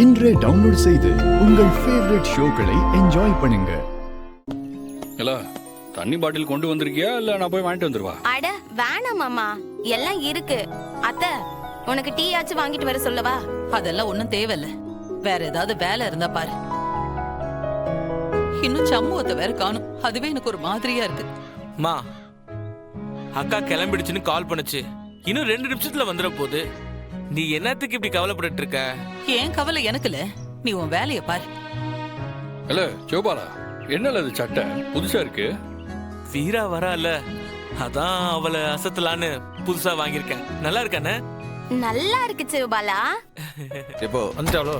இன்றே டவுன்லோட் செய்து உங்கள் ஃபேவரட் ஷோக்களை என்ஜாய் பண்ணுங்க. இல்ல தண்ணி பாட்டில் கொண்டு வந்திருக்கியா இல்ல நான் போய் வாங்கிட்டு வந்துருவா? அட வேணாம் மாமா, எல்லாம் இருக்கு. அத்தை, உனக்கு டீ ஆச்சு வாங்கிட்டு வர சொல்லவா? அதெல்லாம் ஒண்ணும் தேவையில்ல. வேற ஏதாவது வேலை இருந்தா பாரு. இன்னும் சம்பவத்தை வேற காணும். அதுவே எனக்கு ஒரு மாதிரியா இருக்கு. மா, அக்கா கிளம்பிடுச்சுன்னு கால் பண்ணுச்சு. இன்னும் 2 நிமிஷத்துல வந்துட போகுது. நீ என்னத்துக்கு இப்படி கவலைப்பட்டு இருக்க? ஏன் கவலை எனக்குல, நீ உன் வேலைய பாரு. இல்ல சிவபாலா, என்னல அது சட்டை புதுசா இருக்கு? வீரா வரால, அதான் அவளை அசத்தலான்னு புதுசா வாங்கியிருக்கேன். நல்லா இருக்கானே? நல்லா இருக்கு சிவபாலா. இப்போ வந்துட்டாலோ?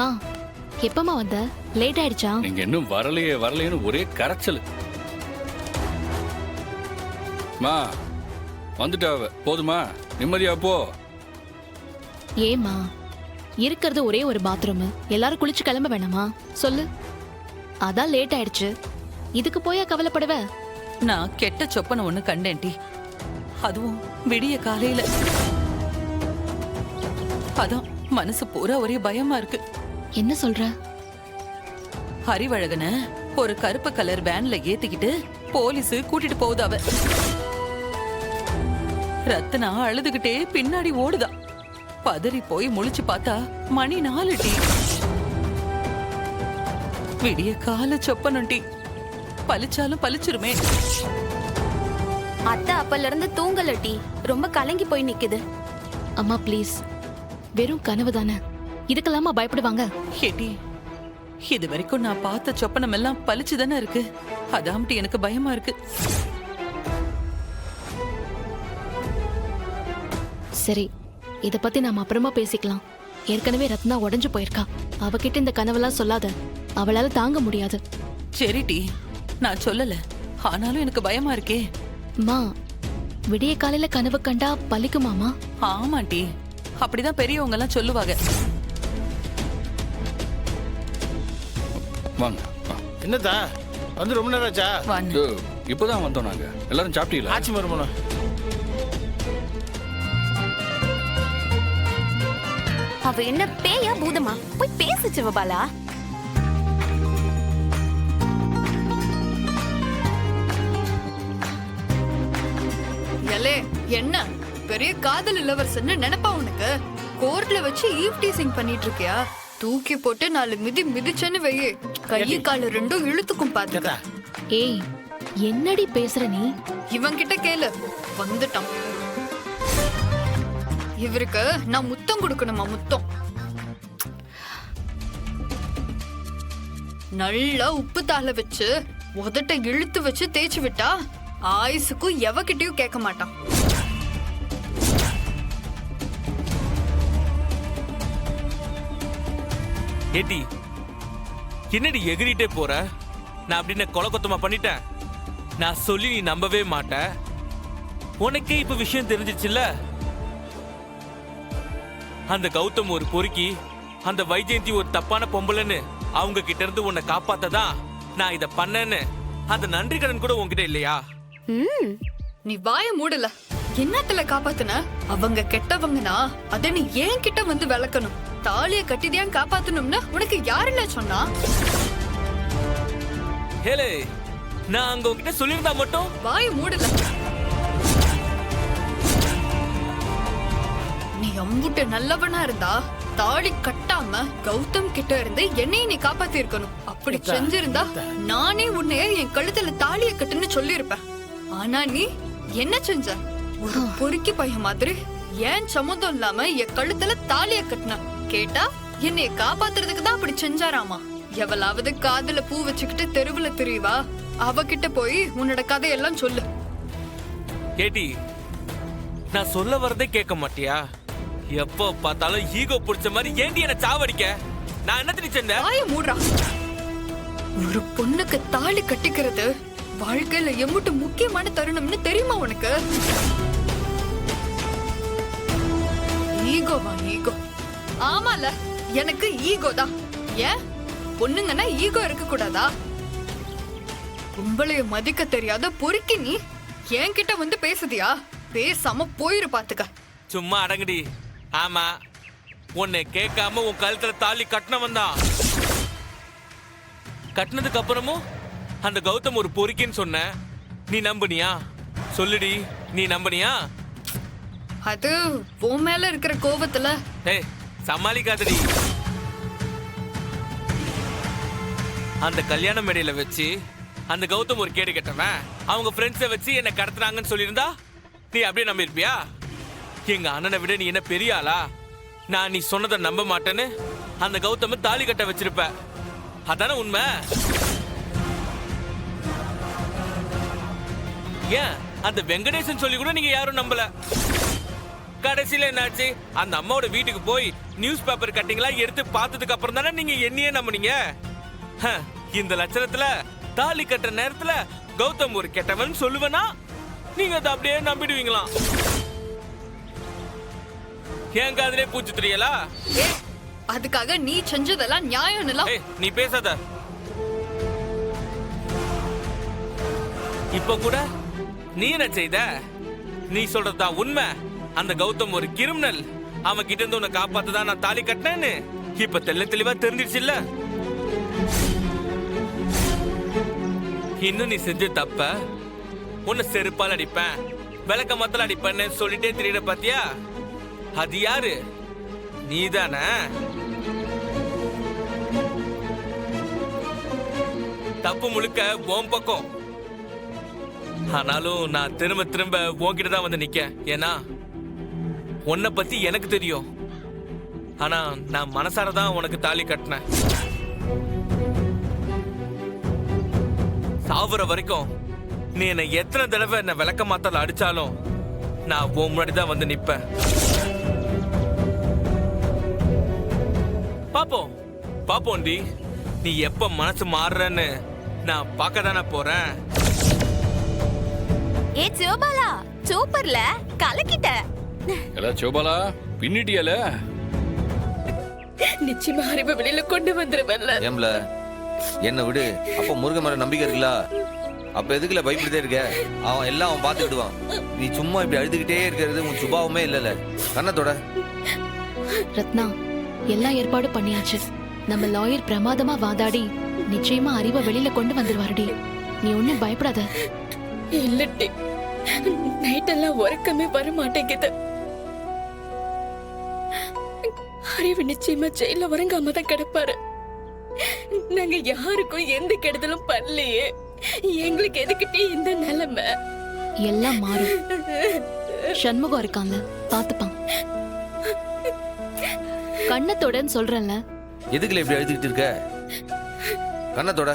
மா, எப்பமா வந்த? லேட் ஆயிடுச்சா? நீங்க இன்னும் வரலையேன்னு ஒரே கரைச்சல். மா வந்துட்டாவ, போதுமா? நிம்மதியா போ. ஏமா, இருக்கிறது ஒரே ஒரு பாத்ரூம், எல்லாரும் குளிச்சு கிளம்ப வேணாமா? சொல்லு. அதான் லேட் ஆயிடுச்சு, இதுக்கு போயா கவலைப்படுவ? நான் கெட்ட சொப்பனை ஒண்ணு கண்டேன்டி. அதுவும் விடிய காலையில. அதான் மனசு பூரா ஒரே பயமா இருக்கு. என்ன சொல்ற? அறிவழகன ஒரு கருப்பு கலர் வேன்ல ஏத்திக்கிட்டு போலீஸ் கூட்டிட்டு போகுது. அவ ரத்னா அழுதுகிட்டே பின்னாடி ஓடுதா. பதறி போய் முழிச்சு பார்த்தா மணி 4 டீ. விடிய கால சொப்பனம் டீ. பலிச்சாலும் பலிச்சிருமே. அத்தை அப்பல இருந்து தூங்கல டீ, ரொம்ப கலங்கி போய் நிக்குது. அம்மா ப்ளீஸ், வெறும் கனவு தானே, இதுக்கெல்லாமா பயப்படுவாங்க? ஏடி, இது வரைக்கும் நான் பார்த்த சொப்பனம் எல்லாம் பலிச்சுதானே இருக்கு. அதாம்டி எனக்கு பயமா இருக்கு. சரி, இத பத்தி நாம அப்புறமா பேசிக்கலாம். ஏற்கனவே ரத்னா உடைஞ்சு போயிருக்கா. அவகிட்ட இந்த கனவெல்லாம் சொல்லாத, அவளால தாங்க முடியாது. சரிடி, நான் சொல்லல. ஆனாலும் எனக்கு பயமா இருக்கே. மா, விடிய காலையில கனவு கண்டா பலிக்குமாமா? ஆமாட்டி, அப்படிதான் பெரியவங்க எல்லாம் சொல்லுவாங்க. வாங்க. என்னதா வந்து ரொம்ப நேரம் ஆச்சா? வாங்க. இப்பதான் வந்தோம் நாங்க. எல்லாரும் சாப்பிட்டீங்களா? ஆச்சி மருமனா அவ என்ன பேயா பூதமா? போய் பேசு சிவபாலா. எலே, என்ன பெரிய காதல் இளவரசன்னு நினைப்பா உனக்கு? கோர்ட்ல வச்சு ஈவ் டீசிங் பண்ணிட்டு இருக்கியா? தூக்கி போட்டு 4 மிதி மிதிச்சன்னு வெய்யே, கையை கால ரெண்டும் இழுத்துக்கும் பாத்துக்க. ஏய், என்னடி பேசுற நீ? இவன் கிட்ட கேளு, வந்துட்டான். இவருக்கு நான் முத்தம் கொடுக்கணுமா? முத்தம் நல்லா உப்பு தாள வச்சு உதட்ட இழுத்து வச்சு தேய்ச்சி விட்டா ஆயுசுக்கும் எவகிட்டயும் கேட்க மாட்டான். ஏடி, என்னடி எகிரிட்டே போற? நான் அப்படின்னு கொலை கொத்தமா பண்ணிட்டேன். நான் சொல்லி நீ நம்பவே மாட்ட. உனக்கே இப்ப விஷயம் தெரிஞ்சிச்சுல்ல. அந்த கௌதம் ஒரு பொறுக்கி, அந்த வைஜெயந்தி ஒரு தப்பான பொம்பளைன்னு அவங்க கிட்ட இருந்து உன்னை காப்பாத்ததான் நான் இத பண்ணேன்னு அந்த நன்றி கடன் கூட உன்கிட்ட இல்லையா? நீ வாய மூடல. என்னத்துல காப்பாத்துன? அவங்க கெட்டவங்கன்னா அத நீ ஏன் கிட்ட வந்து விளக்கணும். தாலிய கட்டிதான் காப்பாத்தணும்னு உனக்கு யாருல சொன்னா? ஹேலே, நான் அங்க உன்கிட்ட சொல்லியிருந்தா மட்டும். வாய மூடல. நீ அம்புட்டு நல்லவனா இருந்தா தாலி கட்டாம கௌதம் கிட்ட இருந்து என்னைய நீ காப்பாத்தி இருக்கணும். அப்படி செஞ்சிருந்தா நானே உன்னைய என் கழுத்துல தாலிய கட்டுன்னு சொல்லிருப்பேன். ஆனா நீ என்ன செஞ்ச? ஒரு பொறுக்கி பையன் மாதிரி ஏன் சம்மந்தம் இல்லாம என் கழுத்துல தாலிய கட்டின. கேட்டா என்னைய காப்பாத்துறதுக்கு தான் அப்படி செஞ்சாராமா. எவளாவது காதுல பூ வச்சுக்கிட்டு தெருவுல திரிவா, அவகிட்ட போய் உன்னோட கதையெல்லாம் சொல்லு. கேட்டி, நான் சொல்ல வரதே கேட்க மாட்டியா? எப்போ பார்த்தாலும் ஈகோ பிடிச்ச மாதிரி ஏண்டி என்ன சாவடிக்க? நான் என்ன தெரிஞ்சேன்? வாய மூடுறா. ஒரு பொண்ணுக்கு தாலி கட்டிக்கிறது வாழ்க்கையில எம்புட்டு முக்கியமான தருணம்னு தெரியுமா உனக்கு? ஈகோவா? ஈகோ? ஆமால, எனக்கு ஈகோ தான். ஏன் பொண்ணுங்கன்னா ஈகோ இருக்க கூடாதா? பொம்பளைய மதிக்க தெரியாத பொறுக்கி நீ என்கிட்ட வந்து பேசுதியா? பேசாம போயிரு பாத்துக்க. சும்மா அடங்குடி. ஆமா, உன்னை கேட்காம உன் கழுத்துல தாலி கட்டினவன் தான். கட்டினதுக்கு அப்புறமும் அந்த கௌதம் ஒரு பொறுக்கின்னு சொன்ன, நீ நம்புனியா? சொல்லுடி, நீ நம்புனியா? அது உன் மேல இருக்கிற கோவத்துல. ஏய், சமாளிக்காதடி. அந்த கல்யாண மேடையில வச்சு அந்த கௌதம் ஒரு கேடு கட்டவன் அவங்க ஃப்ரெண்ட்ஸை வச்சு என்ன கடத்துறாங்கன்னு சொல்லியிருந்தா நீ அப்படியே நம்பியிருப்பியா? எங்க அண்ணனை விட நீ என்ன பெரிய ஆளா? நான் நீ சொன்னதை நம்ப மாட்டேன்னு அந்த கௌதம தாலி கட்ட வச்சிருப்ப. அதானே உண்மை? ஏன் அந்த வெங்கடேசன் சொல்லி கூட நீங்க யாரும் நம்பல. கடைசியில என்னாச்சு? அந்த அம்மாவோட வீட்டுக்கு போய் நியூஸ் பேப்பர் கட்டிங்லாம் எடுத்து பார்த்ததுக்கு அப்புறம் தானே நீங்க என்னையே நம்புனீங்க. இந்த லட்சணத்துல தாலி கட்டுற நேரத்துல கௌதம் ஒரு கெட்டவன் சொல்லுவனா நீங்க அதை அப்படியே நம்பிடுவீங்களாம். ஏன் காதலே பூச்சி தெரியலா? அதுக்காக நீ செஞ்சதெல்லாம் நியாயம் இல்ல. நீ பேசாத. இப்ப கூட நீ என்ன செய்த? நீ சொல்றதுதான் உண்மை. அந்த கௌதம் ஒரு கிரிமினல். அவன் கிட்ட இருந்து உன்னை காப்பாத்ததான் நான் தாலி கட்டினேன்னு இப்ப தெளிவா தெரிஞ்சிருச்சு இல்ல? இன்னும் நீ செஞ்ச தப்ப உன்னை செருப்பால் அடிப்பேன், விளக்க மத்தல அடிப்பேன்னு சொல்லிட்டே தெரியல பாத்தியா? அது யாரு? நீதானே? தப்பு முழுக்க உன் பக்கம். ஆனாலும் நான் திரும்ப திரும்ப உன்கிட்ட தான் வந்து நிக்க. ஏன்னா உன்னை பத்தி எனக்கு தெரியும். ஆனா நான் மனசாரதான் உனக்கு தாலி கட்டினேன். சாவுற வரைக்கும் நீ என்ன எத்தனை தடவை என்ன விளக்க மாத்தால அடிச்சாலும் நான் உன் முன்னாடி தான் வந்து நிப்பேன். பாப்போம் பாப்போண்டி, நீ எப்ப மனசு மாறுறன்னு நான் பார்க்க தானே போறேன். ஏ சிவபாலா, சூப்பர்ல, கலக்கிட்ட. எல்லாம் சோபாலா பின்னிட்டியல. நிச்சயமா அறிவை வெளியில கொண்டு வந்துருவல்ல. ஏம்ல என்ன விடு. அப்ப முருகன் மேல நம்பிக்கை இருக்குல்ல? அப்ப எதுக்குல பயப்பட்டுட்டே இருக்க? அவன் எல்லாம் அவன் பார்த்துக்கிடுவான். நீ சும்மா இப்படி அழுதுகிட்டே இருக்கிறது உன் சுபாவமே இல்லல. கண்ணத்தோட ரத்னா, எல்லா ஏற்பாடு பண்ணியாச்சு. நம்ம லாயர் பிரமாதமா வாதாடி நிச்சயமா அறிவை வெளியில கொண்டு வந்துருவாருடி. நீ ஒன்னும் பயப்படாத. இல்லட்டி நைட் எல்லாம் உறக்கமே வர மாட்டேங்குது. அறிவு நிச்சயமா ஜெயில உறங்காம தான் கிடப்பாரு. நாங்க யாருக்கும் எந்த கெடுதலும் பண்ணலையே. எங்களுக்கு எதுக்கிட்டே இந்த நிலைமை? எல்லாம் மாறும். சண்முகம் இருக்கான்ல, பாத்துப்பான். கண்ணத்தோடன்னு சொல்றேன்ல. எதுக்குல இப்படி அழுதுகிட்டு இருக்க? கண்ணத்தோட